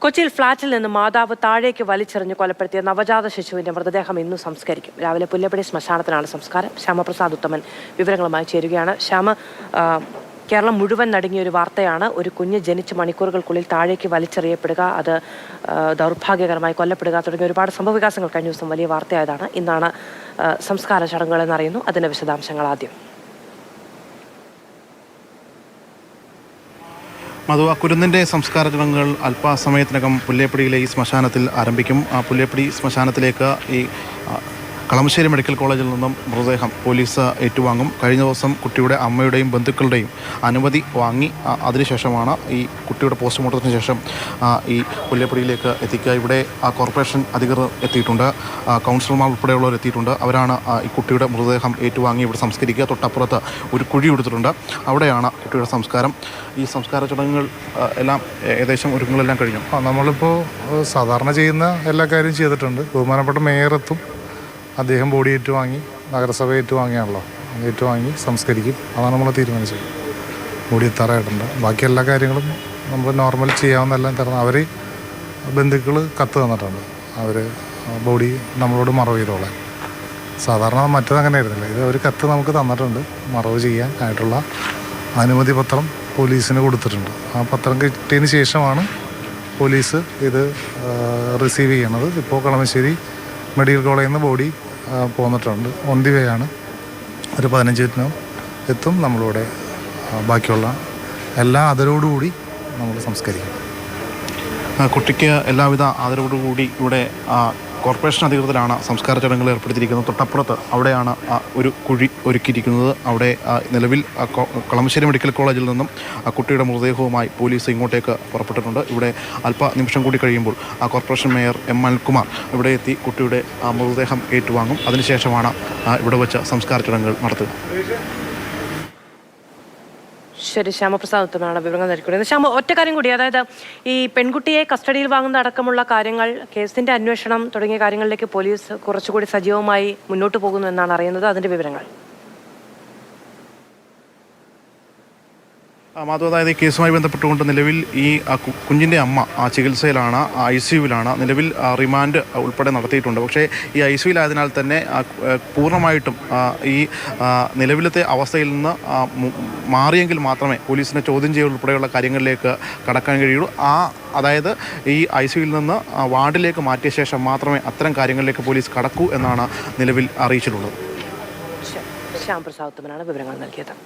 കൊച്ചിയിൽ ഫ്ളാറ്റിൽ നിന്ന് മാതാവ് താഴേക്ക് വലിച്ചെറിഞ്ഞ് കൊലപ്പെടുത്തിയ നവജാത ശിശുവിന്റെ മൃതദേഹം ഇന്ന് സംസ്കരിക്കും. രാവിലെ പുല്ലപ്പടി ശ്മശാനത്തിലാണ് സംസ്കാരം. ശ്യാമപ്രസാദ് ഉത്തമൻ വിവരങ്ങളുമായി ചേരുകയാണ്. ശ്യാമ, കേരളം മുഴുവൻ നടുങ്ങിയ ഒരു വാർത്തയാണ്. ഒരു കുഞ്ഞ് ജനിച്ച് മണിക്കൂറുകൾക്കുള്ളിൽ താഴേക്ക് വലിച്ചെറിയപ്പെടുക, അത് ദൗർഭാഗ്യകരമായി കൊല്ലപ്പെടുക തുടങ്ങിയ ഒരുപാട് സംഭവവികാസങ്ങൾ കഴിഞ്ഞ ദിവസം വലിയ വാർത്തയായതാണ്. ഇന്നാണ് സംസ്കാര ചടങ്ങുകൾ എന്നറിയുന്നു. അതിന്റെ വിശദാംശങ്ങൾ ആദ്യം. മധു, കുരുന്നിൻ്റെ സംസ്കാര ചടങ്ങുകൾ അല്പസമയത്തിനകം പുല്ലേപ്പടിയിലെ ഈ ശ്മശാനത്തിൽ ആരംഭിക്കും. പുല്ലേപ്പടി ശ്മശാനത്തിലേക്ക് ഈ കളമശ്ശേരി മെഡിക്കൽ കോളേജിൽ നിന്നും മൃതദേഹം പോലീസ് ഏറ്റുവാങ്ങും. കഴിഞ്ഞ ദിവസം കുട്ടിയുടെ അമ്മയുടെയും ബന്ധുക്കളുടെയും അനുമതി വാങ്ങി അതിനുശേഷമാണ് ഈ കുട്ടിയുടെ പോസ്റ്റ്മോർട്ടത്തിന് ശേഷം ഈ പുല്ലേപ്പടിയിലേക്ക് എത്തിക്കുക. ഇവിടെ കോർപ്പറേഷൻ അധികൃതർ എത്തിയിട്ടുണ്ട്, കൗൺസിലർമാർ ഉൾപ്പെടെയുള്ളവർ എത്തിയിട്ടുണ്ട്. അവരാണ് ഈ കുട്ടിയുടെ മൃതദേഹം ഏറ്റുവാങ്ങി ഇവിടെ സംസ്കരിക്കുക. തൊട്ടപ്പുറത്ത് ഒരു കുഴി എടുത്തിട്ടുണ്ട്, അവിടെയാണ് കുട്ടിയുടെ സംസ്കാരം. ഈ സംസ്കാര ചടങ്ങുകൾ എല്ലാം ഏകദേശം ഒരുക്കങ്ങളെല്ലാം കഴിഞ്ഞു. നമ്മളിപ്പോൾ സാധാരണ ചെയ്യുന്ന എല്ലാ കാര്യവും ചെയ്തിട്ടുണ്ട്. ബഹുമാനപ്പെട്ട മേയറെത്തും, അദ്ദേഹം ബോഡി ഏറ്റുവാങ്ങി, നഗരസഭ ഏറ്റുവാങ്ങിയാണല്ലോ, ഏറ്റുവാങ്ങി സംസ്കരിക്കും. അതാണ് നമ്മൾ തീരുമാനിച്ചത്. ബോഡി എത്താറായിട്ടുണ്ട്. ബാക്കി എല്ലാ കാര്യങ്ങളും നമ്മൾ നോർമൽ ചെയ്യാവുന്നതെല്ലാം തരണം. അവർ ബന്ധുക്കൾ കത്ത് തന്നിട്ടുണ്ട്, അവർ ബോഡി നമ്മളോട് മറവ് ചെയ്തോളാം. സാധാരണ മറ്റേതങ്ങനെ ആയിരുന്നില്ല, ഇത് ഒരു കത്ത് നമുക്ക് തന്നിട്ടുണ്ട്. മറവ് ചെയ്യാൻ ആയിട്ടുള്ള അനുമതി പത്രം പോലീസിന് കൊടുത്തിട്ടുണ്ട്. ആ പത്രം കിട്ടിയതിന് ശേഷമാണ് പോലീസ് ഇത് റിസീവ് ചെയ്യണത്. ഇപ്പോൾ കളമശ്ശേരി മെഡിക്കൽ കോളേജിൽ നിന്ന് ബോഡി പോന്നിട്ടുണ്ട്. ഓൺ ദി വേ ആണ്. ഒരു 15 മിനിറ്റിനും എത്തും. നമ്മളിവിടെ ബാക്കിയുള്ള എല്ലാ ആദരവോടുകൂടി നമ്മൾ സംസ്കരിക്കും. കുട്ടിക്ക് എല്ലാവിധ ആദരവോടുകൂടി ഇവിടെ കോർപ്പറേഷൻ അധികൃതരാണ് സംസ്കാര ചടങ്ങുകൾ ഏർപ്പെടുത്തിയിരിക്കുന്നത്. തൊട്ടപ്പുറത്ത് അവിടെയാണ് ഒരു കുഴി ഒരുക്കിയിരിക്കുന്നത്. അവിടെ നിലവിൽ കളമശ്ശേരി മെഡിക്കൽ കോളേജിൽ നിന്നും കുട്ടിയുടെ മൃതദേഹവുമായി പോലീസ് ഇങ്ങോട്ടേക്ക് പുറപ്പെട്ടിട്ടുണ്ട്. ഇവിടെ അല്പനിമിഷം കൂടി കഴിയുമ്പോൾ കോർപ്പറേഷൻ മേയർ എം അനിൽകുമാർ ഇവിടെ എത്തി കുട്ടിയുടെ മൃതദേഹം ഏറ്റുവാങ്ങും. അതിനുശേഷമാണ് ഇവിടെ വെച്ച് സംസ്കാര ചടങ്ങുകൾ നടത്തുക. ശരി, ശ്യാമപ്രസാദ് ഉത്തമനാണ് വിവരങ്ങൾ നൽകിക്കൊണ്ടിരുന്നത്. ശ്യാമ, ഒറ്റ കാര്യം കൂടി, അതായത് ഈ പെൺകുട്ടിയെ കസ്റ്റഡിയിൽ വാങ്ങുന്ന അടക്കമുള്ള കാര്യങ്ങൾ, കേസിന്റെ അന്വേഷണം തുടങ്ങിയ കാര്യങ്ങളിലേക്ക് പോലീസ് കുറച്ചുകൂടി സജീവമായി മുന്നോട്ട് പോകുന്നു എന്നാണ് അറിയുന്നത്. അതിന്റെ വിവരങ്ങൾ. മാധവ്, അതായത് ഈ കേസുമായി ബന്ധപ്പെട്ടുകൊണ്ട് നിലവിൽ ഈ കുഞ്ഞിൻ്റെ അമ്മ ചികിത്സയിലാണ്, ICUവിലാണ്. നിലവിൽ റിമാൻഡ് ഉൾപ്പെടെ നടത്തിയിട്ടുണ്ട്. പക്ഷേ ഈ ICUവിലായതിനാൽ തന്നെ പൂർണ്ണമായിട്ടും ഈ നിലവിലത്തെ അവസ്ഥയിൽ നിന്ന് മാറിയെങ്കിൽ മാത്രമേ പോലീസിനെ ചോദ്യം ചെയ്യൽ ഉൾപ്പെടെയുള്ള കാര്യങ്ങളിലേക്ക് കടക്കാൻ കഴിയുള്ളൂ. അതായത് ഈ ICUവിൽ നിന്ന് വാർഡിലേക്ക് മാറ്റിയ ശേഷം മാത്രമേ അത്തരം കാര്യങ്ങളിലേക്ക് പോലീസ് കടക്കൂ എന്നാണ് നിലവിൽ അറിയിച്ചിട്ടുള്ളത്. ശ്യാം പ്രസാദ് ഉത്തമനാണ് വിവരങ്ങൾ നൽകിയത്.